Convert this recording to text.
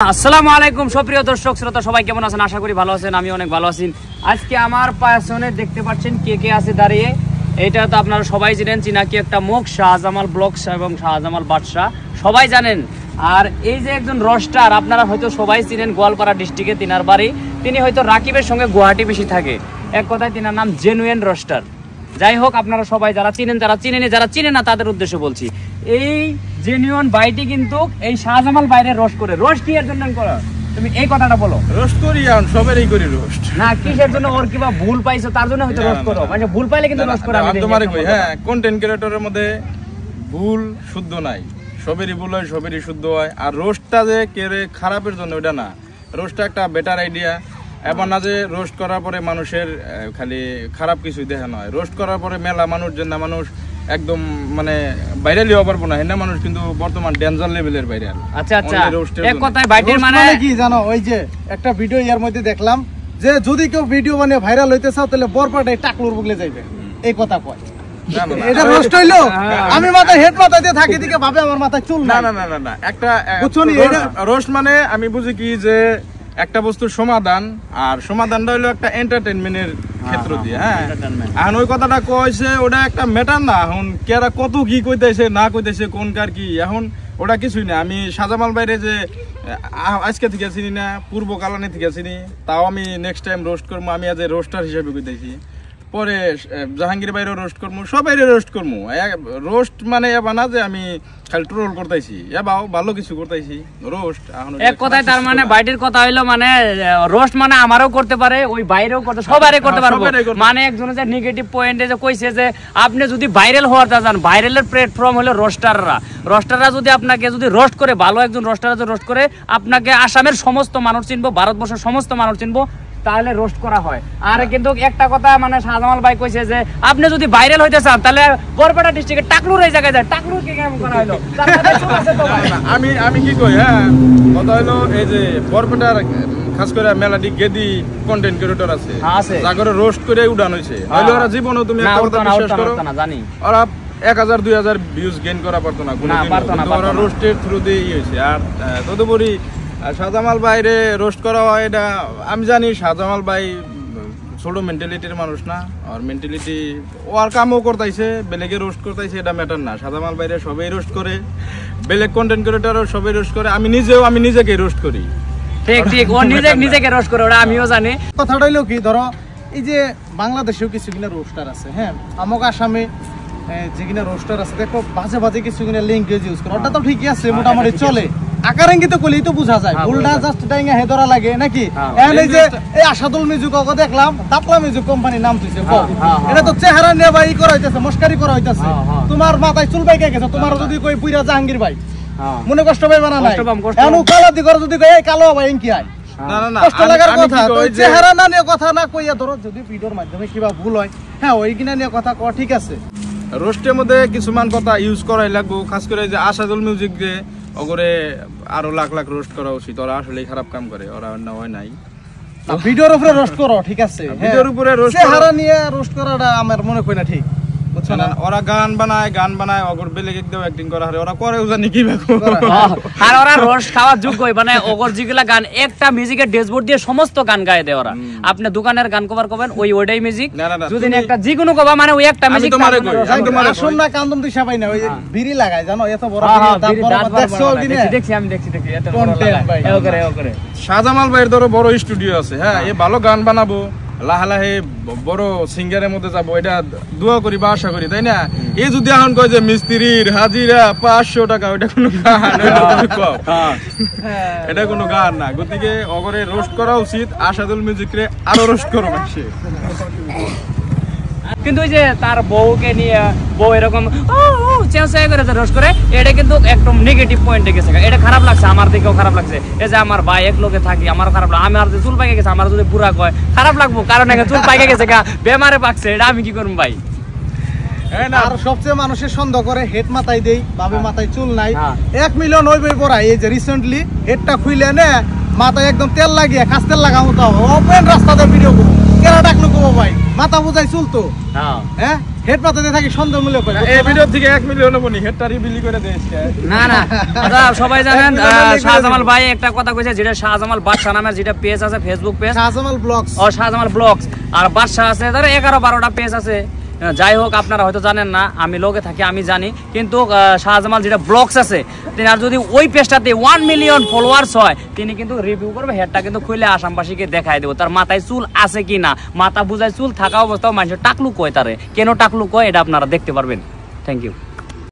আসসালামু আলাইকুম সুপ্রিয় দর্শক শ্রোতা সবাই কেমন আছেন? আশা করি ভালো আছেন, আমি অনেক ভালো আছি। আজকে আমার পাশে দেখতে পাচ্ছেন কে কে আছে দাঁড়িয়ে। এটা তো আপনারা সবাই জানেন, চিনাকি একটা মুখ শাহজামাল ব্লগস এবং শাহজামাল বাদশা সবাই জানেন। আর এই যে একজন রোস্টার, আপনারা হয়তো সবাই চিনেন, গোয়ালপাড়া ডিস্ট্রিক্টে তিনার বাড়ি। তিনি হয়তো রাকিবের সঙ্গে গুয়াহাটি বেশি থাকে। এক কথায় তিনার নাম জেনুইন রোস্টার। যাই হোক, আপনারা সবাই যারা চিনেন, যারা চিনেন, যারা চিনে না তাদের উদ্দেশ্যে বলছি, এই জেনুইন বাইটি কিন্তু এই শাহজামাল বাইরে রোস্ট করে। রোস্ট কি এর জন্য করা? তুমি এই কথাটা বলো। রোস্ট করি এখন সবারই করি রোস্ট। না, কিসের জন্য? ওর কিবা ভুল পাইছো তার জন্য হয়তো রোস্ট করো। মানে ভুল পাইলে কিন্তু রোস্ট করা আমি তোমারে কই। হ্যাঁ, কন্টেন্ট ক্রিয়েটরের মধ্যে ভুল শুদ্ধ নাই, সবেরই ভুল হয়, সবেরই শুদ্ধ হয়। আর রোস্টটা যে কেরে খারাপের জন্য ওটা না, রোস্টটা একটা বেটার আইডিয়া। এবার না যে রোস্ট করার পরে মানুষের খালি খারাপ কিছুই দেখানো হয়। রোস্ট করার পরে মেলা মানুষ যে না, মানুষ একদম মানে ভাইরালই হওয়া পারবো না, হেনা মানুষ কিন্তু বর্তমান ডেঞ্জার লেভেলের ভাইরাল। আচ্ছা আচ্ছা, এক কথায় বাইটের মানে কি জানো, ওই যে একটা ভিডিও ইয়ার মধ্যে দেখলাম যে যদি কেউ ভিডিও বানিয়ে ভাইরাল হইতে চাও তাহলে বরপাটায় টাকলুর বুগলে যাইবে, এই কথা কয়। এটা রোস্ট হইলো? আমি মাথায় হেড মাথা দিয়ে থাকি দিকে ভাবে আমার মাথায় চুল না না না না না, একটা রোস্ট মানে আমি বুঝি কি যে একটা বস্তুর সমাধান, আর সমাধানটা হলো একটা এন্টারটেইনমেন্টের ক্ষেত্র দিয়ে। হ্যাঁ, এখন ওই কথাটা কইছে ওটা একটা ম্যাটার না। এখন কেরা কত কি কইতেছে না কইতেছে কোন কার কি, এখন ওটা কিছুই না। আমি শাহজামাল বাইরে যে আজকে থেকে চিনি না, পূর্ব কালানি থেকে চিনি, তাও আমি নেক্সট টাইম রোস্ট করবো। আমি আজ রোস্টার হিসেবে কইতেছি, পরে জাহাঙ্গীর বাইরেও রোস্ট করবো, সবাইরে রোস্ট করবো। রোস্ট মানে এবার না যে আমি খালি ট্রোল করতেছি, এবাও ভালো কিছু করতেছি রোস্ট। এক কথায় তার মানে বাইটের কথা হইলো মানে রোস্ট মানে আমারও করতে পারে, ওই বাইরেও করতে, সবারই করতে পারবো। মানে একজনের যে নেগেটিভ পয়েন্টে যে কইছে যে আপনি যদি ভাইরাল হওয়ার চান, ভাইরালের প্ল্যাটফর্ম হলো রোস্টাররা। রোস্টাররা যদি আপনাকে যদি রোস্ট করে, ভালো একজন রোস্টাররা যদি রোস্ট করে, আপনাকে আসামের সমস্ত মানুষ চিনবো, ভারতবর্ষের সমস্ত মানুষ চিনবো, তাহলে রোস্ট করা হয়। আর কিন্তু একটা কথা মানে শাহজামাল ভাই কইছে যে আপনি যদি ভাইরাল হইতে চান তাহলে বরপেটা ডিস্ট্রিক্টে টাকলুর এই জায়গায় যায়। টাকলুর কি কেমন করা হলো? আমি কি কই, হ্যাঁ কথা হলো এই যে বরপেটার খাস করে মেলাডি গেদি কন্টেন্ট ক্রিয়েটর আছে, যাগরে রোস্ট করে উড়ান হইছে। হয়তো ওরা জীবনেও তুমি একটা কথা বিশ্বাস করো না, জানি ওরা 1000-2000 ভিউজ গেইন করা পারতো না, ওরা রোস্টের থ্রু দিয়ে হইছে। আর তদুপরি শাহজামাল বাইরে রোস্ট করা হয়, এটা আমি জানি। শাহজামাল ভাই ছোট মেন্টালিটির মানুষ না, আর মেন্টালিটি ও আর কামও করতেছে, বেলেগে রোস্ট করতেছে, এটা ম্যাটার না। শাহজামাল বাইরে সবাই রোস্ট করে, বেলেগ কন্টেন্ট ক্রিয়েটরও সবাই রোস্ট করে। আমি নিজেকে রোস্ট করি। ঠিক ঠিক, ও নিজেকে রোস্ট করে, ওটা আমিও জানি। কথাটা হইলো কি, ধরো এই যে বাংলাদেশেও কিছু কিনা রোস্টার আছে, হ্যাঁ আমাকে আসামে যে কিনা রোস্টার আছে, দেখো বাজে বাজে কিছু কিনা ল্যাঙ্গুয়েজ ইউজ করে, ওটা তো ঠিকই আছে, মোটামুটি চলে। আকারাঙ্গিত কইলেই তো বোঝা যায়, ভুলটা জাস্ট ডাইঙ্গা হেদরা লাগে নাকি। এই যে এই আশাদুল মিউজিক ওকে দেখলাম, দাপলা মিউজিক কোম্পানির নাম দিছে, এটা তো চেহারা নিয়ে ভাই করা হইতাছে, মস্কারি করা হইতাছে। তোমার মাথায় চুল বাইকে গেছে, তোমার যদি কই পুরা জাহাঙ্গীর ভাই মনে কষ্ট পাইবা না? নাই এমন কালো দিকর যদি কই এই কালো ভাই এনকি আই, না না না, কষ্ট লাগার কথা। তো চেহারা না নিয়ে কথা না কইয়া, ধরো যদি ভিডিওর মাধ্যমে কিবা ভুল হয়, হ্যাঁ ওই কিনা নিয়ে কথা কওয়া ঠিক আছে। রোস্টের মধ্যে কিছুমান কথা ইউজ করাই লাগবো, খাস করে যে আশাদুল মিউজিক যে ওগরে আরো লাখ লাখ রোস্ট করা উচিত। ওরা আসলে খারাপ কাম করে, ওরা অন্য হয় নাই। ভিডিওর উপরে রোস্ট করো, ঠিক আছে, ভিডিওর উপরে রোস্ট চেহারা নিয়ে রোস্ট করাটা আমার মনে হয় না ঠিক। ওরা গান বানায় অগর বেলেগ একদম অ্যাক্টিং করা হয়, ওরা করেও জানি কি আর ওরা রোস্ট খাওয়ার যোগ্য, মানে অগর যেগুলা গান একটা মিউজিকের ড্যাশবোর্ড দিয়ে সমস্ত গান গায় দেয় ওরা। আপনি দোকানের গান কভার করবেন ওইটাই মিউজিক, যদি একটা যেকোনো কবা মানে ওই একটা মিউজিক। আসুন না কান্দম দিশা পাই না, ওই বিড়ি লাগায় জানো, এত বড় দেখছি আমি এত বড় লাগায় এও করে। শাহজামাল ভাইয়ের ধরো বড় স্টুডিও আছে, হ্যাঁ এ ভালো গান বানাবো, লাহে লাহে বড় সিঙ্গারের মধ্যে যাবো, এটা দোয়া করি বা আশা করি, তাই না? এ যদি এখন কয় যে মিস্ত্রির হাজিরা 500 টাকা, ওইটা কোনো গান? এটা কোনো গান না। গতিকে অগরে রোস্ট করা উচিত, আশাদুল মিউজিকরে আরো রোস্ট করো সে। কিন্তু ওই যে তার বউকে নিয়ে বউ এরকম চেঁচাই করে রোস্ট করে, এটা কিন্তু একদম নেগেটিভ পয়েন্টে গেছে। এটা খারাপ লাগছে, আমার দিকেও খারাপ লাগছে। এই যে আমার ভাই এক লোকে থাকি, আমার খারাপ লাগে। আমার যে চুল পাইকে গেছে, আমার যদি বুড়া কয় খারাপ লাগবো, কারণ চুল পাইকে গেছে গা, বেমারে পাকছে, এটা আমি কি করবো ভাই? আর সবচেয়ে মানুষের সন্দেহ করে হেড মাথায় দেই, বাবে মাথায় চুল নাই। 1 মিলিয়ন হইবে পড়া, এই যে রিসেন্টলি হেডটা খুইলে নে মাথায় একদম তেল লাগিয়ে খাস তেল লাগাও তো ওপেন রাস্তাতে ভিডিও করবো, কেনা ডাকলো কবো ভাই মাথা বোঝাই চুল তো, হ্যাঁ হেড পাতাতে থাকি সন্দেহমূলক করে এই ভিডিও থেকে 1 মিলিয়ন বনি হেডটা রিভিল করে দেইছে না না দাদা সবাই জানেন শাহজামাল ভাই একটা কথা কইছে যেটা শাহজামাল বাদশা নামে যেটা পেজ আছে ফেসবুক পেজ শাহজামাল ব্লগস ও শাহজামাল ব্লগস আর বাদশা আছে ধরো 11-12টা পেজ আছে যাই হোক আপনারা হয়তো জানেন না আমি লোকে থাকি আমি জানি কিন্তু শাহজামাল যেটা ব্লগস আছে তিনি আর যদি ওই পেজটাতে 1 মিলিয়ন ফলোয়ার্স হয় তিনি কিন্তু রিভিউ করবে হেডটা কিন্তু খুলে আসামবাসীকে দেখায় দেবো তার মাথায় চুল আছে কি না মাথা বুঝায় চুল থাকা অবস্থাও মানুষের টাকলু কয় তারে কেন টাকলু কয় এটা আপনারা দেখতে পারবেন থ্যাংক ইউ